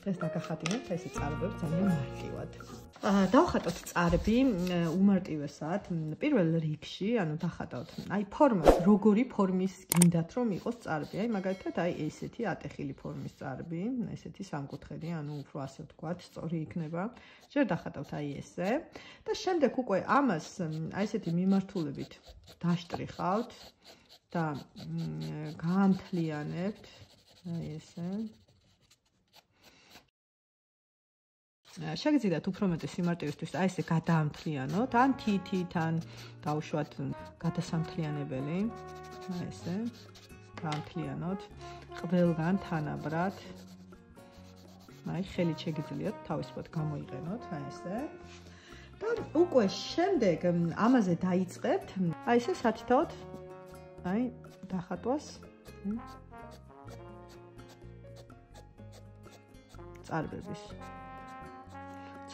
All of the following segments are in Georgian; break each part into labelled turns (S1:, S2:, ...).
S1: ეს დაგახატინებთ ეს წარბები ძალიან მარტივად. დავხატოთ წარბი უმარტივესად პირველ რიგში, ანუ დახატავთ. აი ფორმას, როგორი ფორმის გინდათ რომ იყოს წარბი. აი მაგალითად აი ესეთი ატეხილი ფორმის წარბი, ესეთი სამკუთხედი, ანუ უფრო ასე ვთქვათ, სწორი იქნება. ჯერ დახატავთ აი ესე და შემდეგ უკვე ამას აი ესეთი მიმართულებით დაშტრიხავთ და გაამთლიანებთ აი ესე. შეგიძლიათ უფრო მეტი სიმარტივისთვის აი ესე გადაამთლიანოთ, ან თითით, ან დავუშვათ გადასამთლიანებელი. აი ესე გაამთლიანოთ ყველგან თანაბრად. აი ხელით შეგიძლიათ თავისუფლად გამოიყენოთ, აი ესე. და უკვე შემდეგ ამაზე დაიწყებთ, აი ესე სათითაოდ აი დახატვას წარბების.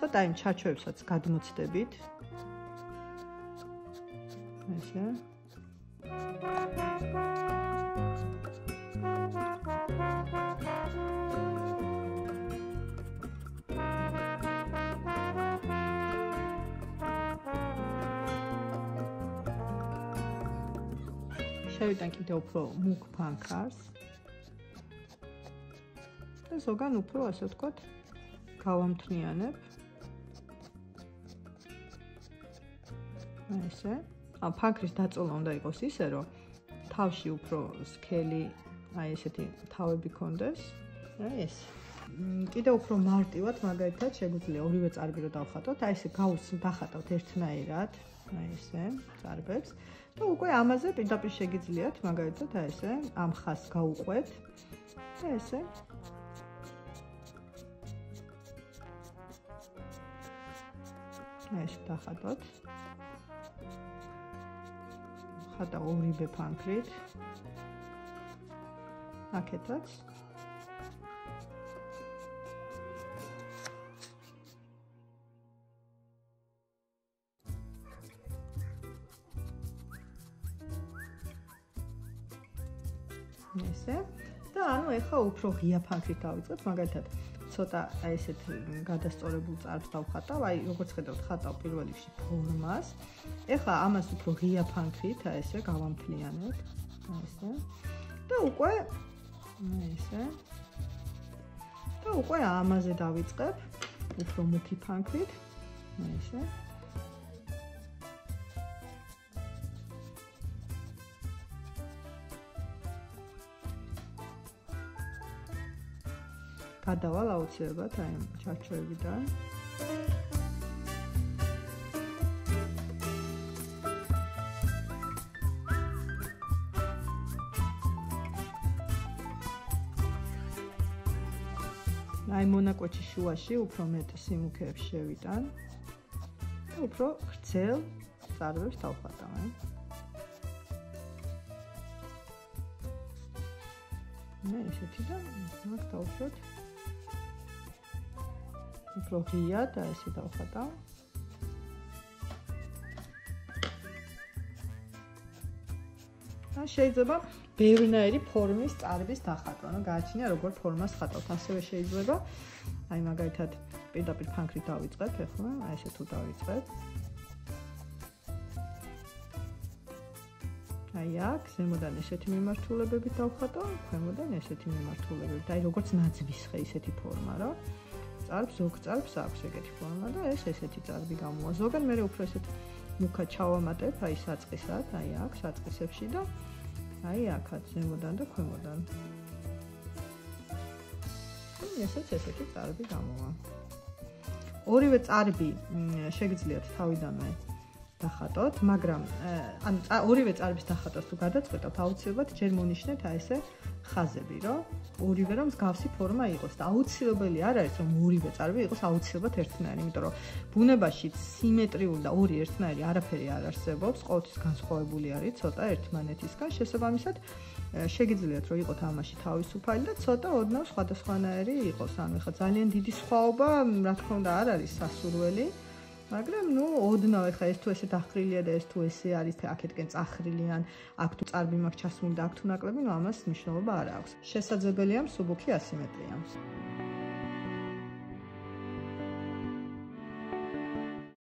S1: ცოტა იმ ჩარჩოებსაც გადმოცდებით. ესე. შევიტან კიდევ უფრო მუქ ფანქარს. და ზოგან უფრო ასე ვთქვათ, გავამთლიანებ. ესე. ამ ფანქრის დაწოლა უნდა იყოს ისე, რომ თავში უფრო სქელი, აი ესეთი თავები კონდეს. აი ეს. კიდევ უფრო მარტივად, მაგალითად, შეგვიძლია ორივე წარბი რო დავხატოთ, აი ესე დახატავთ ერთნაირად, აი ესე წარბებს და უკვე ამაზე პირდაპირ შეგიძლიათ, მაგალითად, აი ესე ამ ხაზს გაუყვეთ. და ესე. ეს დახატოთ. ხატავ ორივე ფანქრით. აქეთაც. ესე. და ანუ ეხა უფრო ღია ფანქრით დავიწყებთ, მაგალითად ცოტა აი ესეთ გადასწორებულ წარბს დავხატავ, აი როგორც ხედავთ, ხატავ პირველ რიგში ფორმას. ეხლა ამას უფრო ღია ფანქრით, აი ესე გავამთლიანებ, აი ესე. და უკვე აი ესე. და უკვე ამაზე დავიწყებ, უფრო მუქი ფანქრით, აი ესე. გადავალ აუცილებლად აი ჩარჩოებიდან. აი მონაკვეთის შუაში უფრო მეტ სიმუქეებს შევიტან და უფრო გრძელ წარბებს დავხატავ. მე ესეთი და მაგ დავუშვათ. უფრო ღია და ესე დავხატავ. და შეიძლება ბევრნაირი ფორმის წარბის დახატვა, ანუ გააჩნია როგორ ფორმას ხატავთ. ასევე შეიძლება აი მაგალითად პირდაპირ ფანქრით დავიწყებ, ეხლა აი ესე თუ დავიწყებ. აი აქ ზემოდან ესეთი მიმართულებებით დავხატავ, ქვემოდან ესეთი მიმართულებებით. აი როგორც ნაძვის ხე ისეთი ფორმა რა. ზოგ წარბს აქვს ეგეთი ფორმა და ეს ესეთი წარბი გამოვა. ზოგან მე უფრო ესეთ მუქად ჩავამატებ, აი საწყისად, აი აქ საწყისებში და აი აქაც ზემოდან და ქვემოდან. ესეც ესეთი წარბი გამოვა. ორივე წარბი შეგიძლიათ თავიდანვე დახატოთ, მაგრამ ანუ ორივე წარბის დახატვას თუ გადაწყვეტავთ, აუცილებლად ჯერ მონიშნეთ აი ესე ხაზები, რომ ორივე რომ მსგავსი ფორმა იყოს და აუცილებელი არ არის რომ ორივე წარბი იყოს აუცილებლად ერთნაირი, იმიტომ რომ ბუნებაში სიმეტრიული და ორი ერთნაირი არაფერი არ არსებობს, ყოველთვის განსხვავებული არის ცოტა ერთმანეთისგან, შესაბამისად შეგიძლიათ რომ იყოს ამაში თავისუფალი და ცოტა ოდნავ სხვადასხვანაირი იყოს. ანუ ეხლა ძალიან დიდი სხვაობა, რა თქმა უნდა, არ არის სასურველი. მაგრამ ნუ ოდნავ ეხლა ეს თუ ესე დახრილია და ეს თუ ესე არის აქეთკენ წახრილი ან აქ თუ წარბი მაქვს ჩასმული და აქ თუ ნაკლები, ნუ ამას მნიშვნელობა არ აქვს. შესაძლებელია მსუბუქი ასიმეტრია.